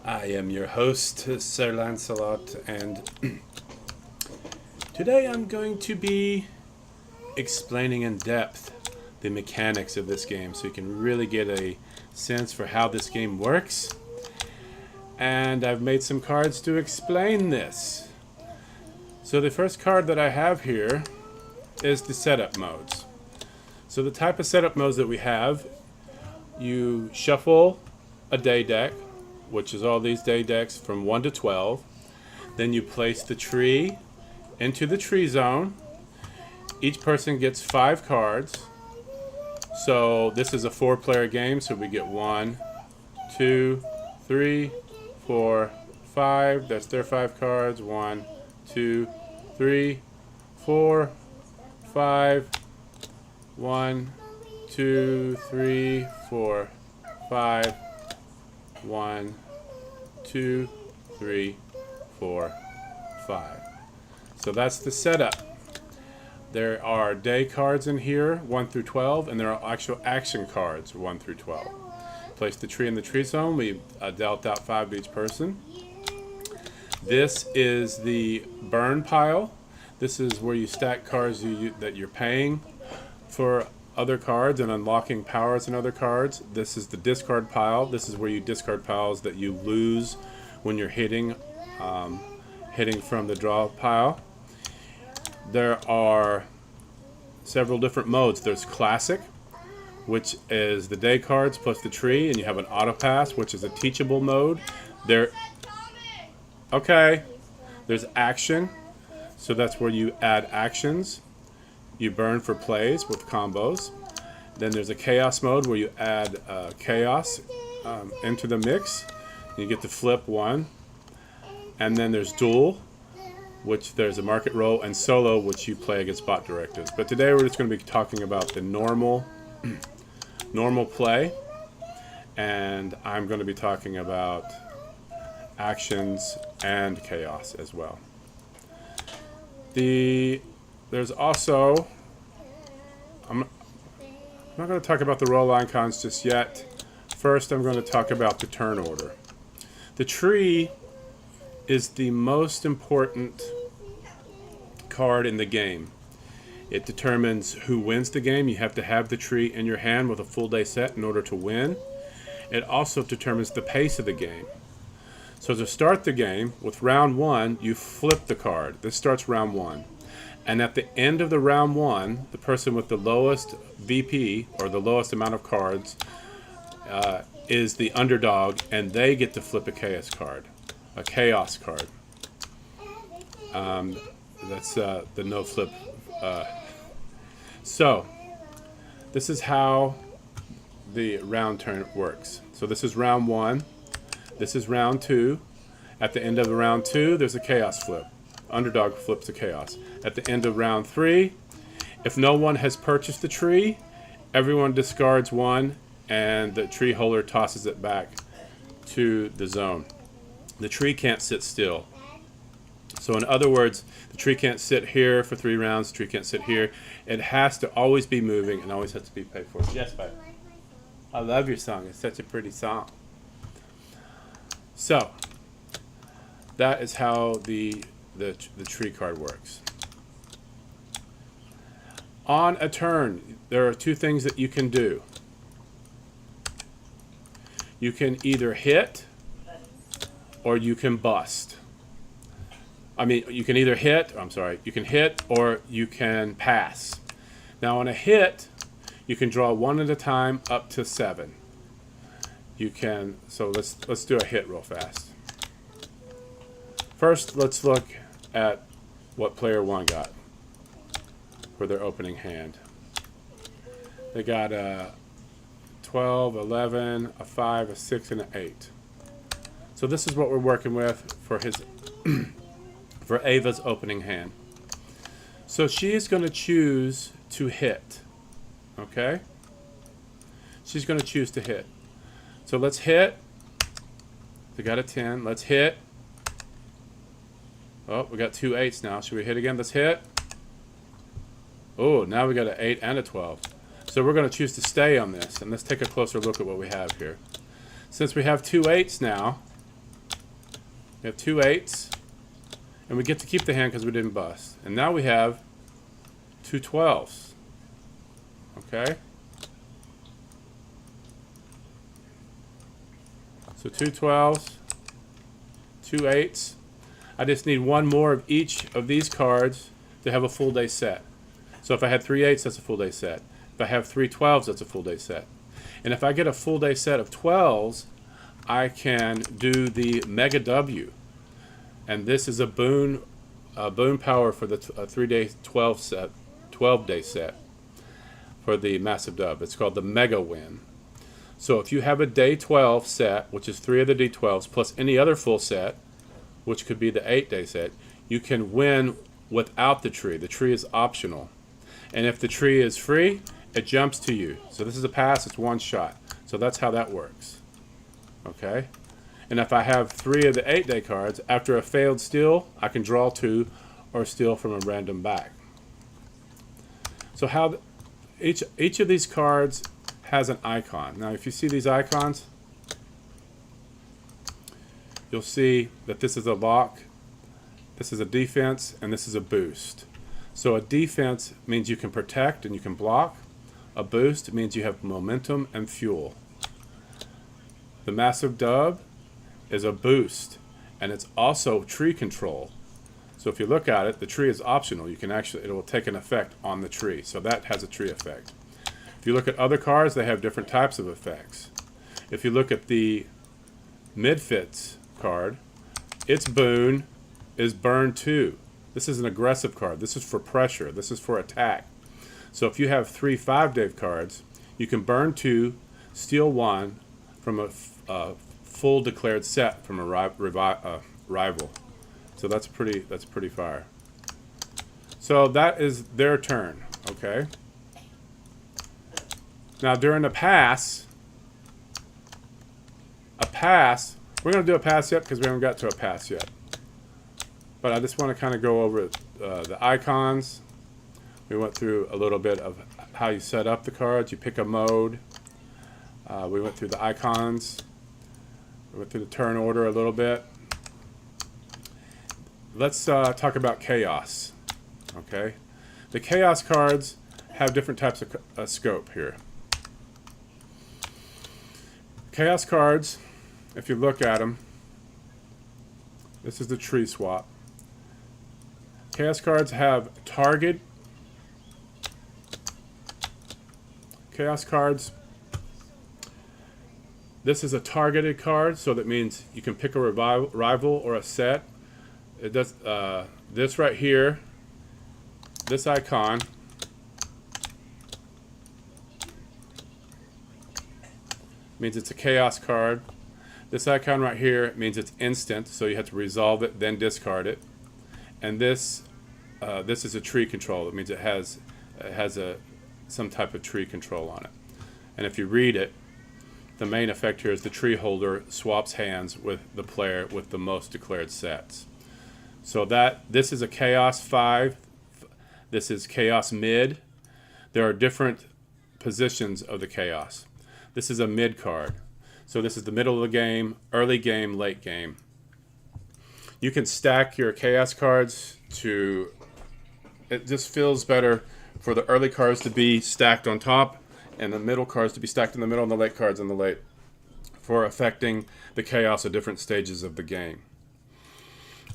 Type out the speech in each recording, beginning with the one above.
I am your host, Sir Lancelot, and today I'm going to be explaining in depth the mechanics of this game so you can really get a sense for how this game works. And I've made some cards to explain this. So the first card that I have here is the setup modes. So the type of setup modes that we have, you shuffle a day deck, which is all these day decks from 1 to 12. Then you place the tree into the tree zone. Each person gets 5 cards. So this is a 4-player game, so we get 1, 2, 3, 4, 5. That's their 5 cards. 1, 2, 3, 4, 5. 1, 2, 3, 4, 5. 1, 2, 3, 4, 5. So that's the setup. There are day cards in here, 1 through 12, and there are actual action cards, 1 through 12. Place the tree in the tree zone. We dealt out 5 to each person. This is the burn pile. This is where you stack cards that you're paying for other cards and unlocking powers in other cards. This is the discard pile. This is where you discard piles that you lose when you're hitting from the draw pile. There are several different modes. There's classic, which is the day cards plus the tree, and you have an auto pass, which is a teachable mode. Okay. There's action, so that's where you add actions. You burn for plays with combos. Then there's a chaos mode where you add chaos into the mix. You get to flip 1. And then there's duel, which there's a market roll, and solo, which you play against bot directives. But today we're just going to be talking about the normal play, and I'm going to be talking about actions and chaos as well. There's also, I'm not going to talk about the roll icons just yet. First, I'm going to talk about the turn order. The tree is the most important card in the game. It determines who wins the game. You have to have the tree in your hand with a full day set in order to win. It also determines the pace of the game. So to start the game, with round 1, you flip the card. This starts round 1. And at the end of the round 1, the person with the lowest VP, or the lowest amount of cards, is the underdog, and they get to flip a chaos card. A chaos card. That's the no flip. So, this is how the round turn works. So this is round 1. This is round 2. At the end of the round 2, there's a chaos flip. Underdog flips a chaos. At the end of round 3, if no one has purchased the tree, everyone discards 1, and the tree holder tosses it back to the zone. The tree can't sit still. So in other words, the tree can't sit here for 3 rounds. The tree can't sit here. It has to always be moving and always has to be paid for. Yes, babe. I love your song. It's such a pretty song. So that is how the tree card works. On a turn, there are 2 things that you can do. You can either hit or you can bust. You can either hit, you can hit or you can pass. Now on a hit, you can draw 1 at a time up to 7. So let's do a hit real fast. First, let's look at what player 1 got for their opening hand. They got a 12, 11, a 5, a 6, and an 8. So this is what we're working with for for Ava's opening hand. So she is going to choose to hit. Okay? She's going to choose to hit. So let's hit. We got a 10. Let's hit. Oh, we got 2 8s now. Should we hit again? Let's hit. Oh, now we got an 8 and a 12. So we're going to choose to stay on this. And let's take a closer look at what we have here. Since we have 2 8s now, We have 2 8s. And we get to keep the hand because we didn't bust. And now we have 2 12s. Okay? So 2 12s, 2 8s. I just need one more of each of these cards to have a full day set. So if I had 3 8s, that's a full day set. If I have 3 12s, that's a full day set. And if I get a full day set of 12s, I can do the Mega W. And this is a boon power for the 3-day 12-day set for the Massive Dub. It's called the Mega Win. So if you have a day 12 set, which is 3 of the D12s, plus any other full set, which could be the 8-day set, you can win without the tree. The tree is optional. And if the tree is free, it jumps to you. So this is a pass, it's one shot. So that's how that works. Okay? And if I have 3 of the 8-day cards, after a failed steal, I can draw 2 or steal from a random bag. So how each of these cards has an icon. Now if you see these icons, you'll see that this is a lock, this is a defense, and this is a boost. So a defense means you can protect and you can block. A boost means you have momentum and fuel. The Massive Dub is a boost, and it's also tree control. So if you look at it, the tree is optional. You can actually, it will take an effect on the tree. So that has a tree effect. If you look at other cards, they have different types of effects. If you look at the Midfits card, its boon is burn 2. This is an aggressive card. This is for pressure. This is for attack. So if you have 3 5-day cards, you can burn 2, steal 1 from a full declared set from a rival. So that's pretty fire. So that is their turn. Okay. Now during a pass, we're going to do a pass yet because we haven't got to a pass yet. But I just want to kind of go over the icons. We went through a little bit of how you set up the cards. You pick a mode. We went through the icons. We went through the turn order a little bit. Let's talk about chaos. Okay, the chaos cards have different types of scope here. Chaos cards, if you look at them, this is the tree swap. Chaos cards have target. Chaos cards, this is a targeted card, so that means you can pick a rival or a set. It does this right here, this icon means it's a chaos card. This icon right here means it's instant, so you have to resolve it, then discard it. And this is a tree control. It means it has some type of tree control on it. And if you read it, the main effect here is the tree holder swaps hands with the player with the most declared sets. So this is a chaos 5. This is chaos mid. There are different positions of the chaos. This is a mid card. So this is the middle of the game, early game, late game. You can stack your chaos cards to, it just feels better for the early cards to be stacked on top and the middle cards to be stacked in the middle and the late cards in the late for affecting the chaos at different stages of the game.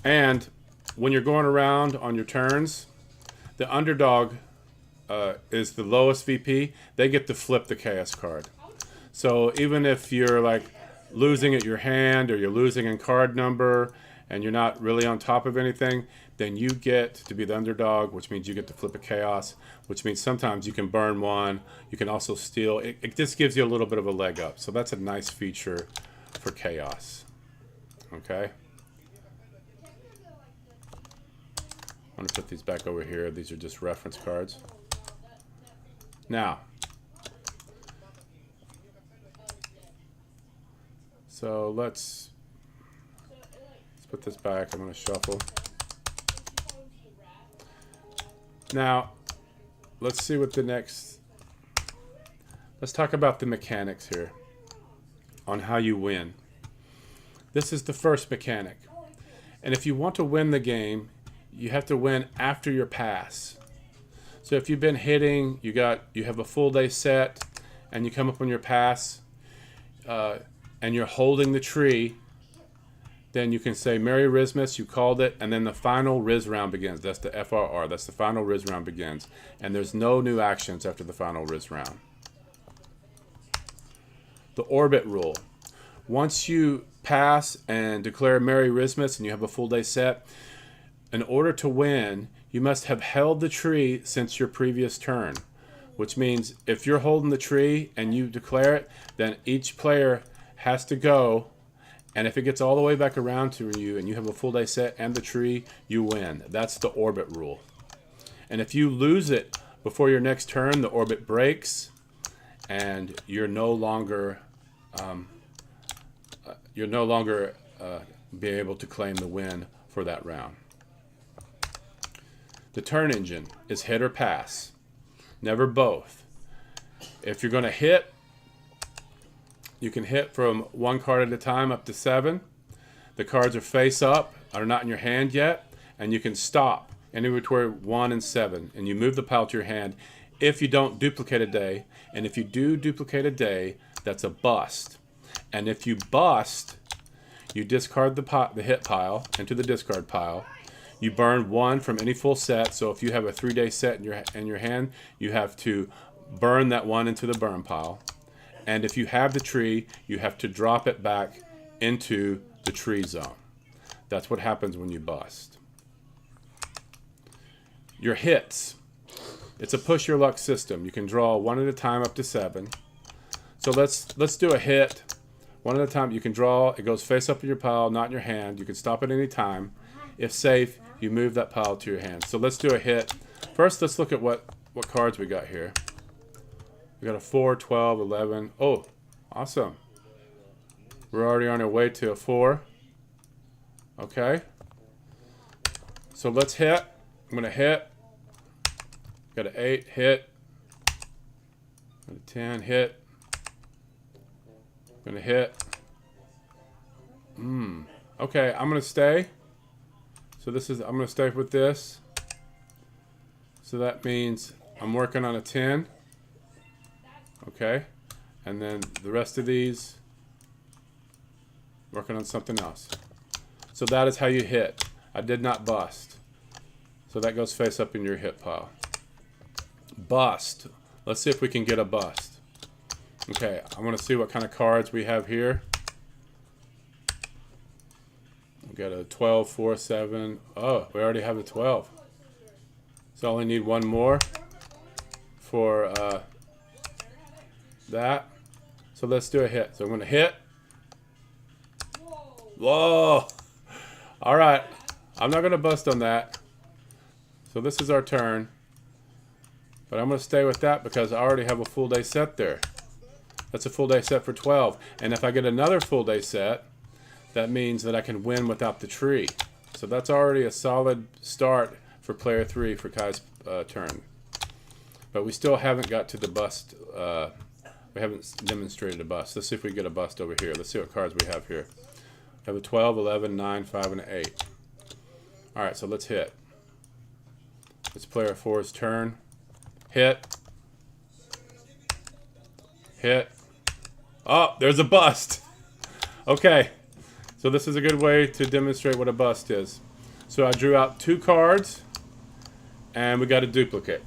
And when you're going around on your turns, the underdog is the lowest VP. They get to flip the chaos card. So even if you're like losing at your hand or you're losing in card number and you're not really on top of anything, then you get to be the underdog, which means you get to flip a chaos, which means sometimes you can burn 1. You can also steal. It just gives you a little bit of a leg up. So that's a nice feature for chaos. Okay. I'm going to put these back over here. These are just reference cards. Now, so let's put this back. I'm going to shuffle. Now, let's see what the next... Let's talk about the mechanics here on how you win. This is the first mechanic. And if you want to win the game, you have to win after your pass. So if you've been hitting, you have a full day set, and you come up on your pass, and you're holding the tree, then you can say Merry Rizzmas, you called it, and then the final Riz round begins. That's the FRR. That's the final Riz round begins. And there's no new actions after the final Riz round. The orbit rule. Once you pass and declare Merry Rizzmas and you have a full day set, in order to win, you must have held the tree since your previous turn. Which means if you're holding the tree and you declare it, then each player has to go, and if it gets all the way back around to you and you have a full day set and the tree, you win. That's the orbit rule. And if you lose it before your next turn, the orbit breaks, and you're no longer be able to claim the win for that round. The turn engine is hit or pass. Never both. If you're going to hit, you can hit from 1 card at a time up to 7. The cards are face up, are not in your hand yet, and you can stop anywhere between 1 and 7, and you move the pile to your hand if you don't duplicate a day. And if you do duplicate a day, that's a bust. And if you bust, you discard the hit pile into the discard pile. You burn 1 from any full set. So if you have a 3-day set in your hand, you have to burn that 1 into the burn pile. And if you have the tree, you have to drop it back into the tree zone. That's what happens when you bust. Your hits. It's a push your luck system. You can draw 1 at a time up to 7. So let's do a hit. 1 at a time. You can draw. It goes face up in your pile, not in your hand. You can stop at any time. If safe, you move that pile to your hand. So let's do a hit. First, let's look at what cards we got here. We got a 4, 12, 11. Oh, awesome. We're already on our way to a 4. Okay. So let's hit. I'm going to hit. Got an 8, hit. Got a 10, hit. Going to hit. Okay, I'm going to stay. So I'm going to stay with this. So that means I'm working on a 10. Okay. And then the rest of these, working on something else. So that is how you hit. I did not bust. So that goes face up in your hit pile. Bust. Let's see if we can get a bust. Okay, I want to see what kind of cards we have here. We got a 12, 4, 7. Oh, we already have a 12. So I only need 1 more for that. So let's do a hit. So I'm going to hit. Whoa! All right. I'm not going to bust on that. So this is our turn. But I'm going to stay with that because I already have a full day set there. That's a full day set for 12. And if I get another full day set, that means that I can win without the tree. So that's already a solid start for player 3 for Kai's turn. But we still haven't got to the bust. We haven't demonstrated a bust. Let's see if we get a bust over here. Let's see what cards we have here. We have a 12, 11, 9, 5, and an 8. All right, so let's hit. It's player 4's turn. Hit. Hit. Oh, there's a bust. Okay. So this is a good way to demonstrate what a bust is. So I drew out 2 cards, and we got a duplicate.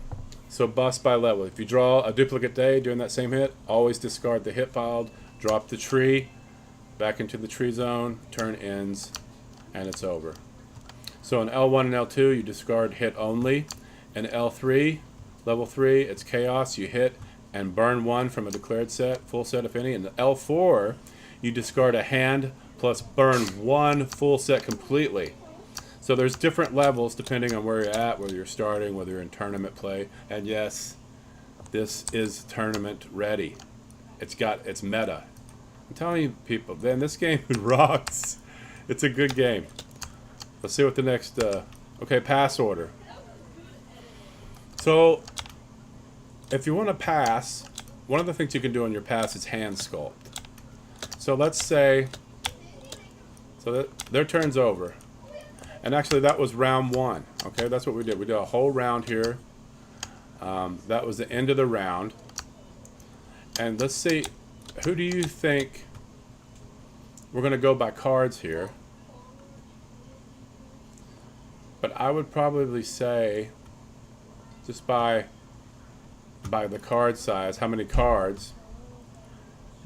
So bust by level. If you draw a duplicate day during that same hit, always discard the hit pile, drop the tree, back into the tree zone, turn ends, and it's over. So in L1 and L2, you discard hit only. In L3, level 3, it's chaos. You hit and burn 1 from a declared set, full set if any. In L4, you discard a hand plus burn 1 full set completely. So there's different levels depending on where you're at, whether you're starting, whether you're in tournament play. And yes, this is tournament ready. It's meta. I'm telling you people, man, this game rocks. It's a good game. Let's see what the next, okay, pass order. So if you want to pass, one of the things you can do on your pass is hand sculpt. So let's say, so that their turn's over. And actually, that was round 1. Okay, that's what we did. We did a whole round here. That was the end of the round. And let's see, who do you think? We're going to go by cards here. But I would probably say, just by the card size, how many cards,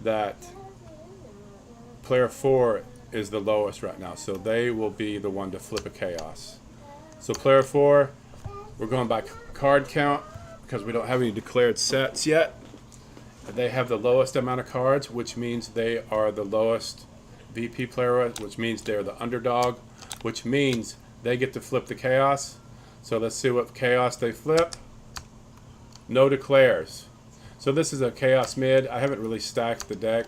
that player 4 is the lowest right now. So they will be the one to flip a chaos. So player 4, we're going by card count because we don't have any declared sets yet. They have the lowest amount of cards, which means they are the lowest VP player, which means they're the underdog, which means they get to flip the chaos. So let's see what chaos they flip. No declares. So this is a chaos mid. I haven't really stacked the deck,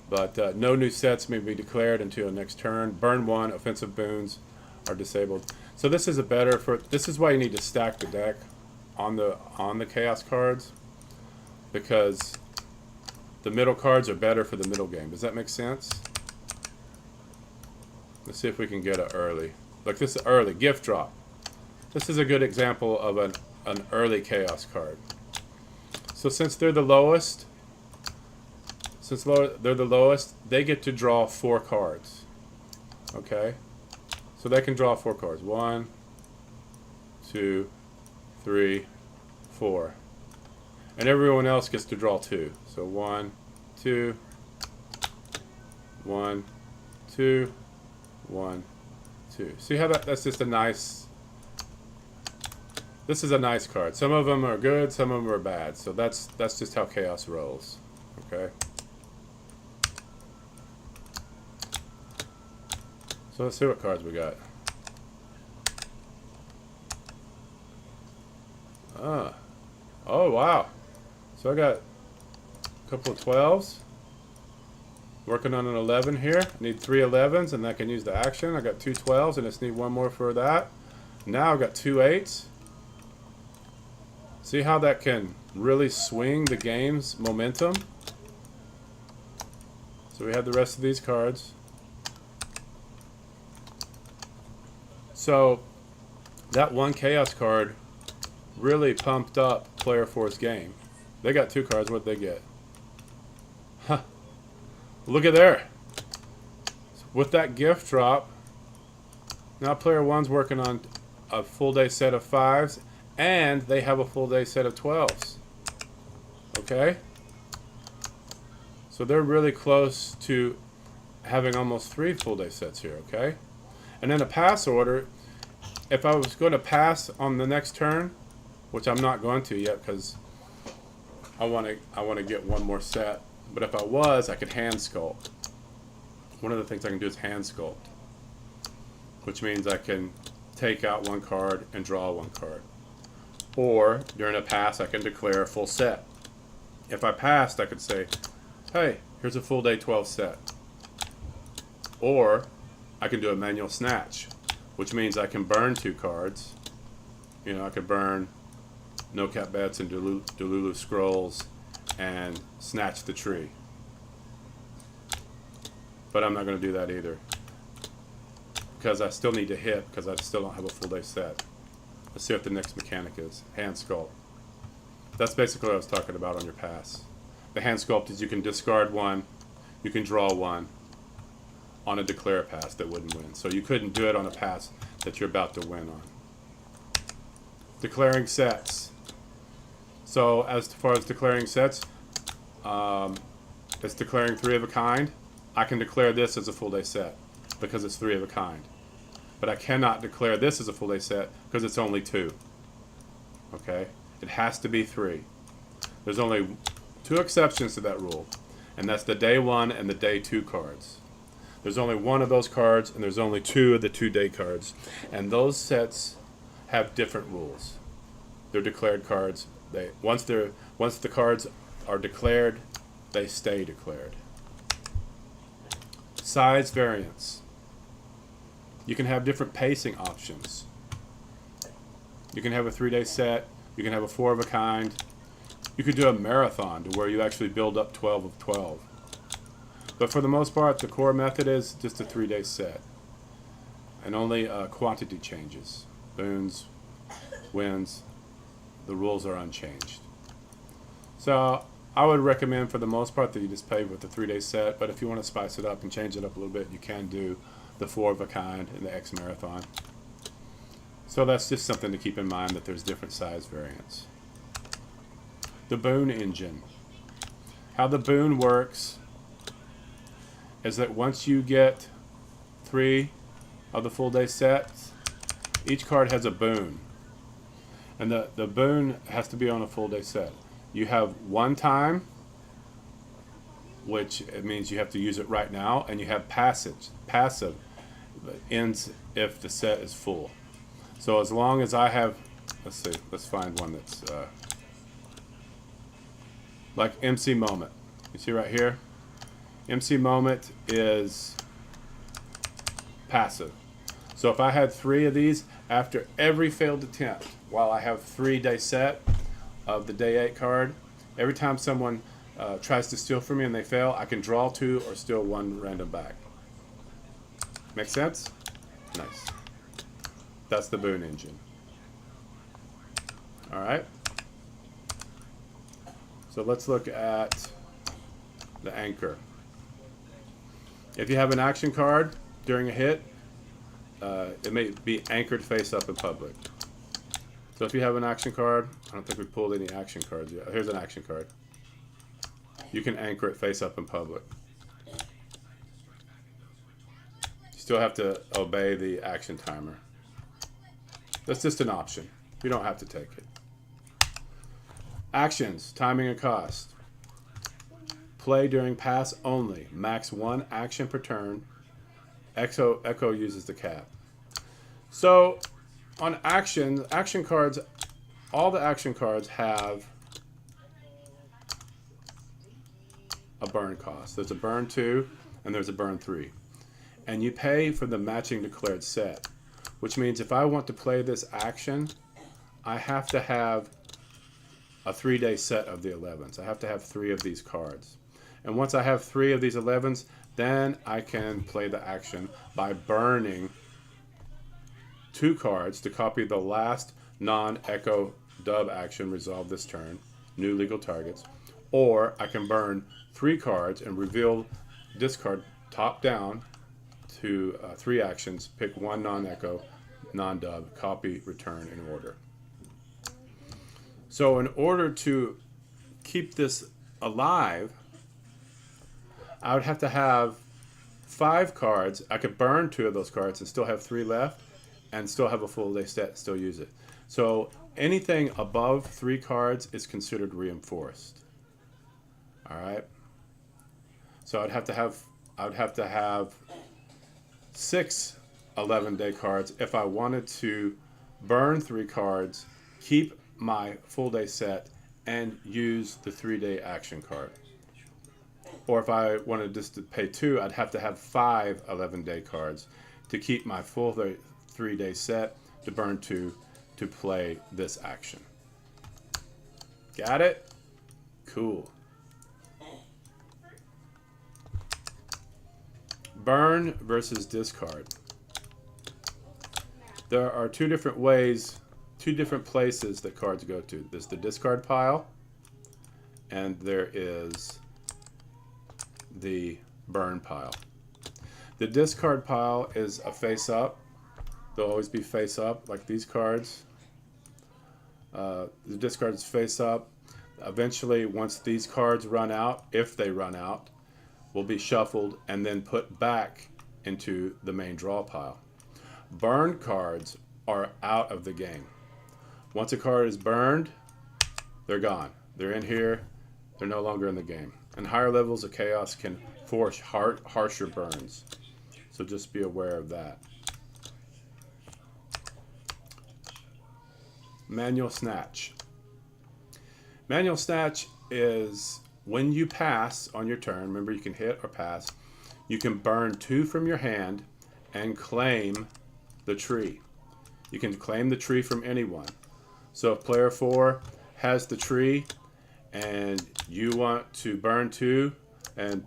but no new sets may be declared until next turn. Burn 1, offensive boons are disabled. So this is a better for. This is why you need to stack the deck on the chaos cards, because the middle cards are better for the middle game. Does that make sense? Let's see if we can get it early. Like this early gift drop. This is a good example of an early chaos card. So since they're the lowest, they're the lowest, they get to draw 4 cards. Okay? So they can draw 4 cards. 1, 2, 3, 4. And everyone else gets to draw 2. So 1, 2, 1, 2, 1, 2. See how that's just a nice. This is a nice card. Some of them are good, some of them are bad. So that's just how chaos rolls. Okay. So let's see what cards we got. Oh wow. So I got a couple of 12s. Working on an 11 here. I need 3 11s and I can use the action. I got 2 12s and I just need 1 more for that. Now I've got 2 8s. See how that can really swing the game's momentum? So we have the rest of these cards. So that one chaos card really pumped up player 4's game. They got 2 cards. What'd they get? Huh. Look at there. With that gift drop, now player 1's working on a full day set of 5s, and they have a full day set of 12s. Okay? So they're really close to having almost 3 full day sets here, okay? And then a pass order, if I was going to pass on the next turn, which I'm not going to yet because I want to get 1 more set. But if I was, I could hand sculpt. One of the things I can do is hand sculpt, which means I can take out 1 card and draw 1 card. Or during a pass, I can declare a full set. If I passed, I could say, hey, here's a full day 12 set. Or I can do a manual snatch, which means I can burn 2 cards. You know, I could burn No Cap Bets and Delulu Scrolls and snatch the tree. But I'm not going to do that either, because I still need to hit, because I still don't have a full day set. Let's see what the next mechanic is. Hand sculpt. That's basically what I was talking about on your pass. The hand sculpt is you can discard 1, you can draw 1 on a declare pass that wouldn't win. So you couldn't do it on a pass that you're about to win on. Declaring sets. So as far as declaring sets, it's declaring 3 of a kind. I can declare this as a full day set because it's 3 of a kind. But I cannot declare this as a full day set because it's only 2. Okay? It has to be 3. There's only 2 exceptions to that rule, and that's the day 1 and the day 2 cards. There's only 1 of those cards, and there's only 2 of the 2 day cards. And those sets have different rules. They're declared cards. Once the cards are declared, they stay declared. Size variance. You can have different pacing options. You can have a 3-day set. You can have a 4 of a kind. You could do a marathon to where you actually build up 12 of 12. But for the most part, the core method is just a 3-day set. and only quantity changes. Boons, wins, the rules are unchanged. So I would recommend for the most part that you just play with the 3-day set, but if you want to spice it up and change it up a little bit, you can do the 4 of a kind and the X Marathon. So that's just something to keep in mind, that there's different size variants. The boon engine. How the boon works is that once you get 3 of the full day sets, each card has a boon. And the boon has to be on a full day set. You have one time, which it means you have to use it right now, and you have passive that ends if the set is full. So as long as I have, let's see, let's find one that's like MC Moment. You see right here? MC Moment is passive. So if I had 3 of these, after every failed attempt, while I have 3-day set of the day 8 card, every time someone tries to steal from me and they fail, I can draw 2 or steal 1 random back. Make sense? Nice. That's the boon engine. Alright. So let's look at the anchor. If you have an action card during a hit, it may be anchored face up in public. So if you have an action card, I don't think we pulled any action cards yet. Here's an action card. You can anchor it face up in public. You still have to obey the action timer. That's just an option. You don't have to take it. Actions, timing and cost. Play during pass only. Max 1 action per turn. Echo uses the cap. So on action cards, all the action cards have a burn cost. There's a burn 2 and there's a burn 3. And you pay for the matching declared set, which means if I want to play this action, I have to have a 3-day set of the 11s. I have to have 3 of these cards. And once I have 3 of these 11s, then I can play the action by burning 2 cards to copy the last non-echo dub action, resolve this turn, new legal targets. Or I can burn 3 cards and reveal discard top down to 3 actions, pick 1 non-echo, non-dub, copy, return in order. So in order to keep this alive, I would have to have 5 cards. I could burn 2 of those cards and still have 3 left and still have a full day set, still use it. So anything above 3 cards is considered reinforced. All right. So I'd have to have 6 11-day cards if I wanted to burn 3 cards, keep my full day set, and use the 3-day action card. Or if I wanted just to pay 2, I'd have to have 5 11-day cards to keep my full 3-day set, to burn 2, to play this action. Got it? Cool. Burn versus discard. There are 2 different ways, 2 different places that cards go to. There's the discard pile, and there is the burn pile. The discard pile is a face up. They'll always be face up, like these cards. The discard is face up. Eventually, once these cards run out, if they run out, will be shuffled and then put back into the main draw pile. Burned cards are out of the game. Once a card is burned, they're gone. They're in here. They're no longer in the game. And higher levels of chaos can force harsher burns. So just be aware of that. Manual Snatch. Manual Snatch is when you pass on your turn, remember you can hit or pass, you can burn 2 from your hand and claim the tree. You can claim the tree from anyone. So if player 4 has the tree and you want to burn 2, and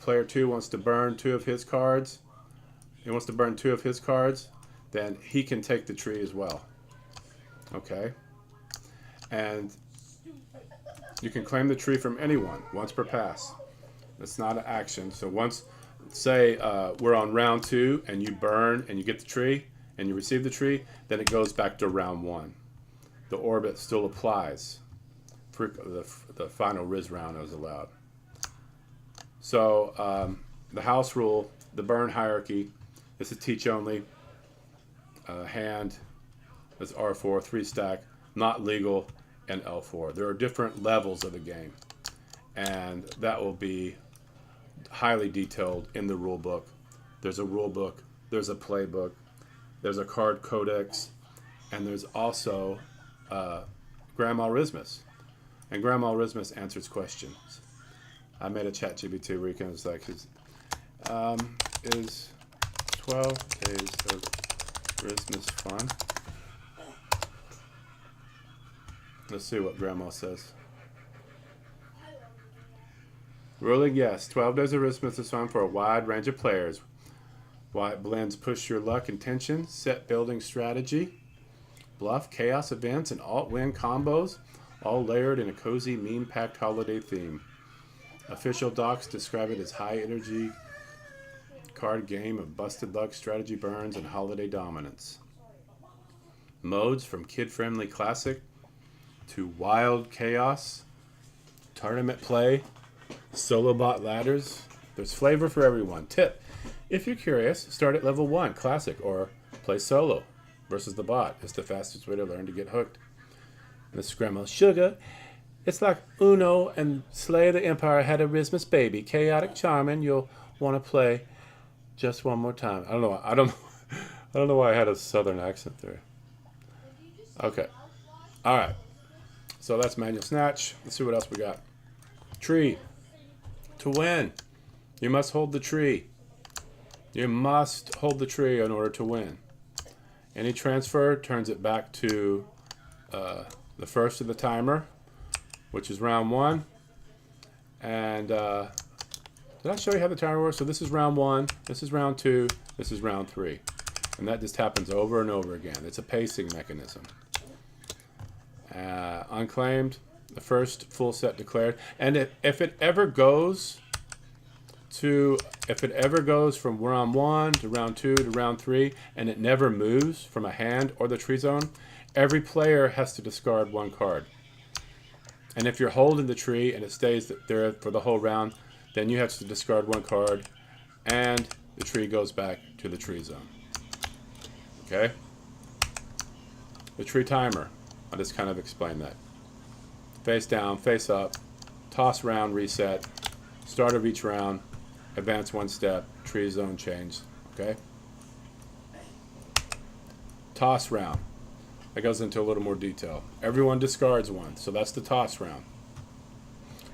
player 2 wants to burn 2 of his cards, he wants to burn 2 of his cards, then he can take the tree as well. Okay? And you can claim the tree from anyone once per pass. It's not an action. So once, say we're on round 2 and you burn and you get the tree and you receive the tree, then it goes back to round 1. The orbit still applies. For the final Riz round is allowed. So the house rule, the burn hierarchy, this is teach only. Hand is R4, 3 stack, not legal, and L4. There are different levels of the game, and that will be highly detailed in the rule book. There's a rule book, there's a playbook, there's a card codex, and there's also Grandma Rizzmas. And Grandma Rizzmas answers questions. I made a chat GBT where you can just like, is 12 Days of Rizzmas fun? Let's see what Grandma says. Ruling yes, 12 Days of Rizzmas is fun for a wide range of players. Why it blends push your luck and tension, set building strategy, bluff, chaos events, and alt-win combos, all layered in a cozy, meme-packed holiday theme. Official docs describe it as high-energy card game of busted luck, strategy burns, and holiday dominance. Modes from kid-friendly classic to wild chaos, tournament play, solo bot ladders. There's flavor for everyone. Tip: if you're curious, start at level 1, classic, or play solo versus the bot. It's the fastest way to learn to get hooked. Miss Grandma Sugar, it's like Uno and Slay the Empire had a Rizzmas baby. Chaotic charming. You'll want to play just one more time. I don't know why I had a southern accent there. Okay. All right. So that's manual snatch. Let's see what else we got. Tree. To win, you must hold the tree. You must hold the tree in order to win. Any transfer turns it back to the first of the timer, which is round 1. And did I show you how the timer works? So this is round 1, this is round 2, this is round 3. And that just happens over and over again. It's a pacing mechanism. Unclaimed, the first full set declared. And if it ever goes from round 1 to round 2 to round 3 and it never moves from a hand or the tree zone, every player has to discard 1 card. And if you're holding the tree and it stays there for the whole round, then you have to discard 1 card and the tree goes back to the tree zone. Okay? The tree timer. I'll just kind of explain that. Face down, face up, toss round, reset, start of each round, advance 1 step, tree zone change. Okay? Toss round. That goes into a little more detail. Everyone discards 1, so that's the toss round.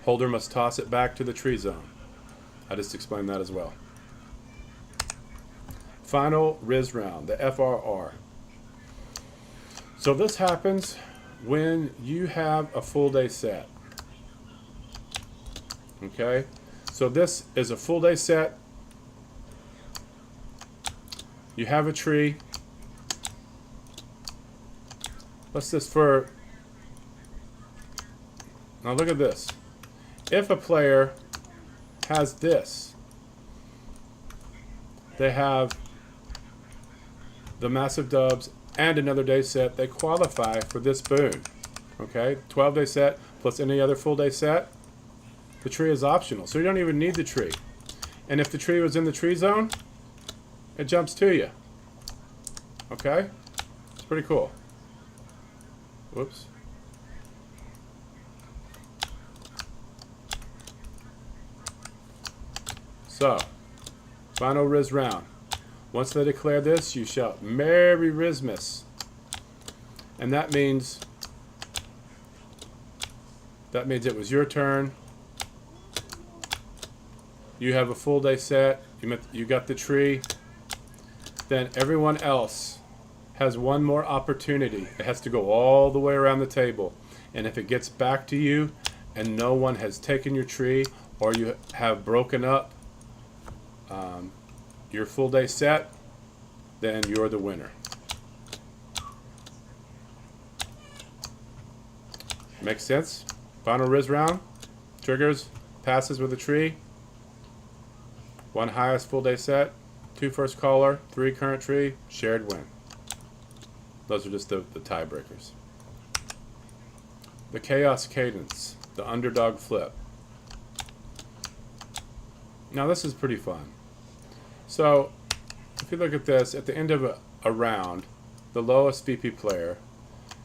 Holder must toss it back to the tree zone. I just explained that as well. Final Riz round, the FRR. So this happens when you have a full day set. Okay? So this is a full day set. You have a tree. What's this for? Now look at this. If a player has this, they have the massive dubs and another day set, they qualify for this boon. Okay? 12 day set plus any other full day set. The tree is optional, so you don't even need the tree. And if the tree was in the tree zone, it jumps to you. Okay? It's pretty cool. Whoops. So, final Riz round. Once they declare this, you shout, Merry Rizzmas. And that means it was your turn. You have a full day set. You got the tree. Then everyone else has 1 more opportunity. It has to go all the way around the table. And if it gets back to you and no one has taken your tree or you have broken up your full day set, then you're the winner. Makes sense? Final Riz round. Triggers, passes with a tree. 1 highest full day set. 2 first caller. 3 current tree. Shared win. Those are just the tiebreakers. The Chaos Cadence. The underdog flip. Now this is pretty fun. So, if you look at this, at the end of a round, the lowest VP player,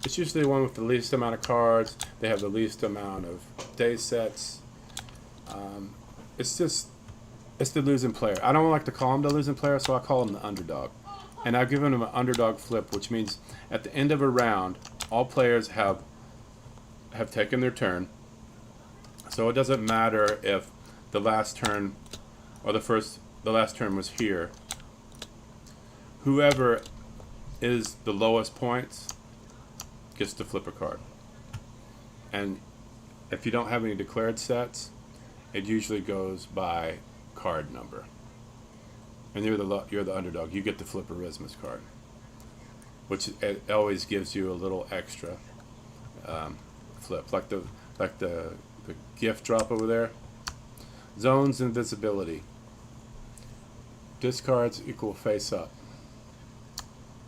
it's usually the one with the least amount of cards. They have the least amount of day sets. It's the losing player. I don't like to call him the losing player, so I call him the underdog. And I've given him an underdog flip, which means at the end of a round, all players have taken their turn. So it doesn't matter if the last turn or the last turn was here. Whoever is the lowest points gets to flip a card. And if you don't have any declared sets, it usually goes by card number. And you're the underdog. You get to flip a Rizzmas card, which it always gives you a little extra flip, like the gift drop over there. Zones invisibility. Discards equal face up.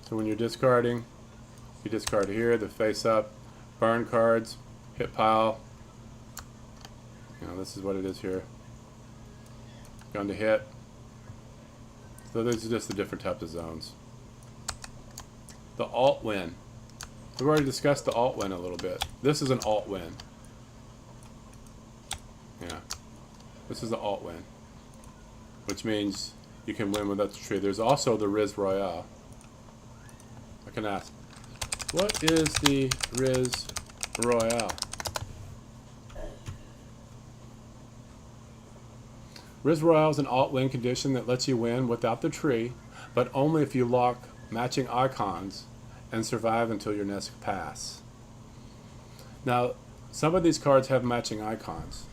So when you're discarding, you discard here, the face up, burn cards, hit pile. You know, this is what it is here. Gun to hit. So these are just the different types of zones. The alt win. We've already discussed the alt win a little bit. This is an alt win. Yeah. This is the alt win, which means you can win without the tree. There's also the Riz Royale. I can ask, what is the Riz Royale? Riz Royale is an alt win condition that lets you win without the tree, but only if you lock matching icons and survive until your next pass. Now, some of these cards have matching icons.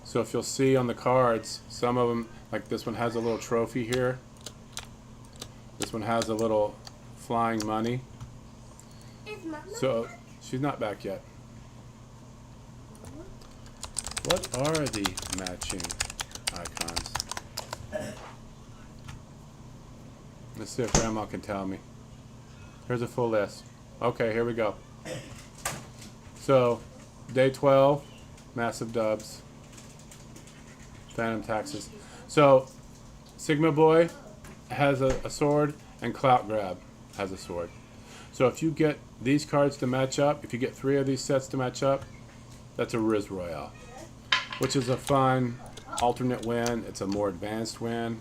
So if you'll see on the cards, some of them, like this one has a little trophy here. This one has a little flying money. So she's not back yet. What are the matching icons? Let's see if Grandma can tell me. Here's a full list. Okay, here we go. So, day 12, massive dubs. Phantom taxes. So, Sigma Boy has a sword, and Clout Grab has a sword. So if you get these cards to match up, if you get 3 of these sets to match up, that's a Riz Royale, which is a fun alternate win. It's a more advanced win.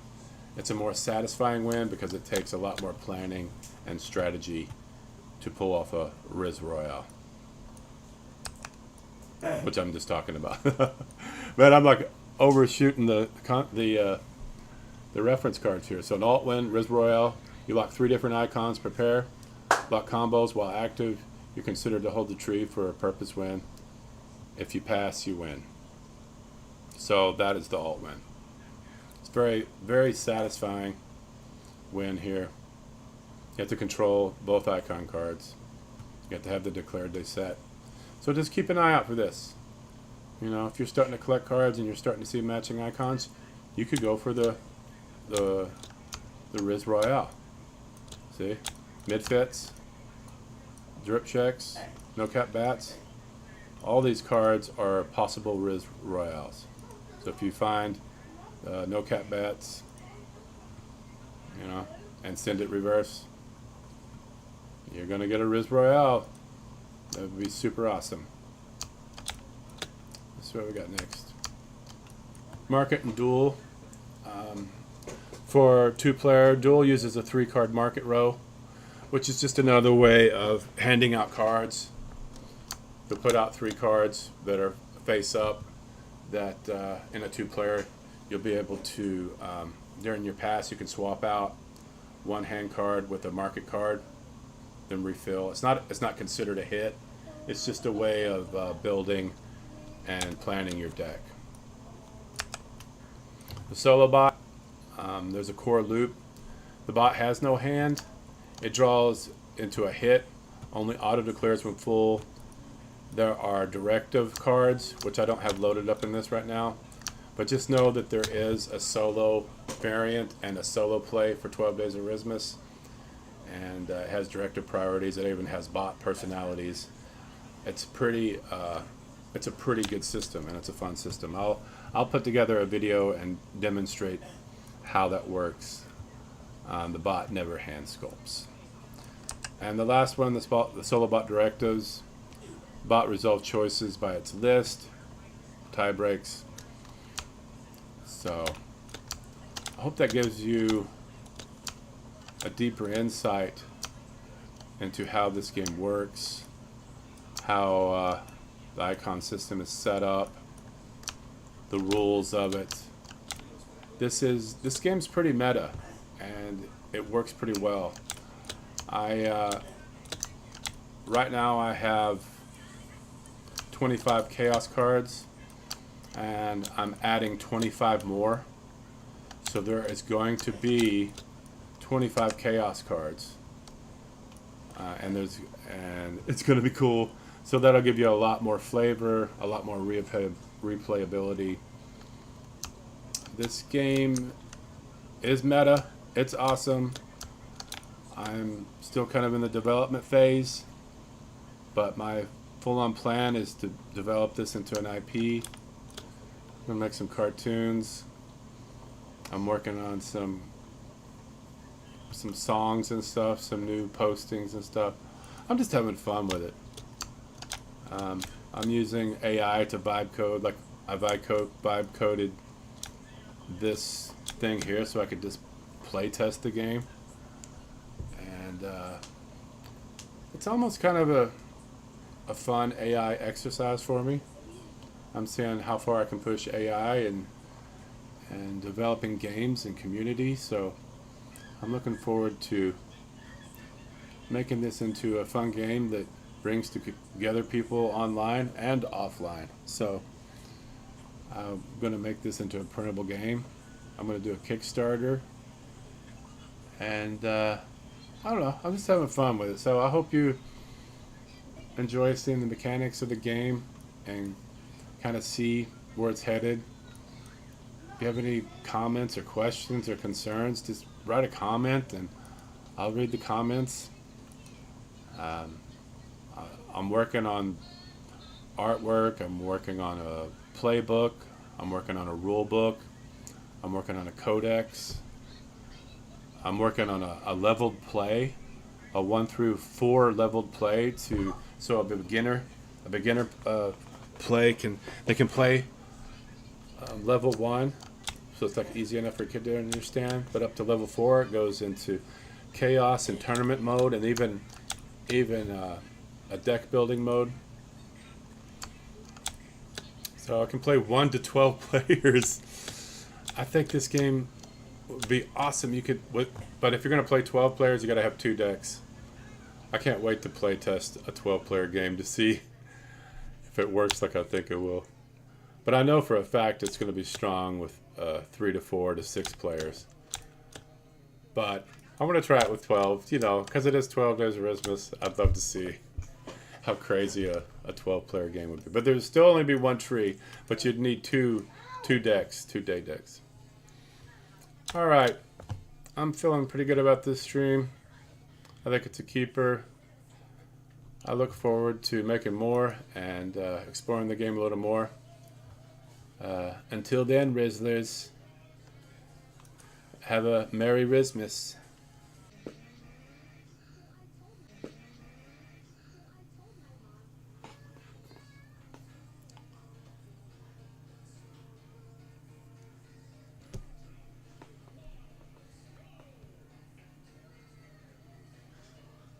It's a more satisfying win because it takes a lot more planning and strategy to pull off a Riz Royale, which I'm just talking about. But I'm like overshooting the reference cards here. So an alt win, Riz Royale, you lock 3 different icons, prepare, lock combos while active. You're considered to hold the tree for a purpose win. If you pass, you win. So that is the alt win. It's very, very satisfying win here. You have to control both icon cards. You have to have the declared day set. So just keep an eye out for this. You know, if you're starting to collect cards and you're starting to see matching icons, you could go for the Riz Royale. See? Mid fits, drip checks, no cap bats. All these cards are possible Riz Royales. So if you find no cap bats, you know, and send it reverse, you're gonna get a Riz Royale. That would be super awesome. Let's see what we got next. Market and duel. For 2-player, duel uses a 3-card market row, which is just another way of handing out cards. You'll put out 3 cards that are face up that in a 2-player you'll be able to, during your pass, you can swap out 1 hand card with a market card, then refill. It's not considered a hit. It's just a way of building and planning your deck. The solo bot, there's a core loop The bot has no hand. It draws into a hit. Only auto declares when full. There are directive cards, which I don't have loaded up in this right now. But just know that there is a solo variant and a solo play for 12 Days of Rizzmas. And it has directive priorities. It even has bot personalities. It's a pretty good system, and it's a fun system. I'll put together a video and demonstrate how that works. The bot never hand sculpts. And the last one, the solo bot directives. Bot resolve choices by its list. Tie breaks. So I hope that gives you a deeper insight into how this game works, how the icon system is set up, the rules of it. This game's pretty meta, and it works pretty well. Right now I have 25 chaos cards, and I'm adding 25 more. So there is going to be 25 chaos cards, and it's going to be cool. So that'll give you a lot more flavor, a lot more replayability. This game is meta. It's awesome. I'm still kind of in the development phase, but my full-on plan is to develop this into an IP. I'm gonna make some cartoons. I'm working on some songs and stuff, some new postings and stuff. I'm just having fun with it. I'm using AI to vibe code. Like I vibe coded this thing here so I could just play test the game, and it's almost kind of a fun AI exercise for me. I'm seeing how far I can push AI and developing games and community. So I'm looking forward to making this into a fun game that brings together people online and offline. So I'm going to make this into a printable game. I'm going to do a Kickstarter, and I don't know, I'm just having fun with it. So I hope you enjoy seeing the mechanics of the game and kind of see where it's headed. If you have any comments or questions or concerns, just write a comment and I'll read the comments. I'm working on artwork. I'm working on a playbook. I'm working on a rule book. I'm working on a codex. I'm working on a leveled play, a 1 through 4 leveled play so a beginner play can play level 1, so it's like easy enough for a kid to understand. But up to level 4, it goes into chaos and tournament mode, and even a deck building mode. So I can play 1 to 12 players. I think this game would be awesome. But if you're going to play 12 players, you got to have 2 decks. I can't wait to play test a 12-player game to see if it works like I think it will. But I know for a fact it's going to be strong with 3 to 4 to 6 players. But I'm going to try it with 12, because it is 12 Days of Rizzmas. I'd love to see how crazy a 12-player game would be. But there'd still only be 1 tree, but you'd need two decks, 2 day decks. All right, I'm feeling pretty good about this stream. I think it's a keeper. I look forward to making more and exploring the game a little more. Until then, Rizzlers, have a Merry Rizzmas.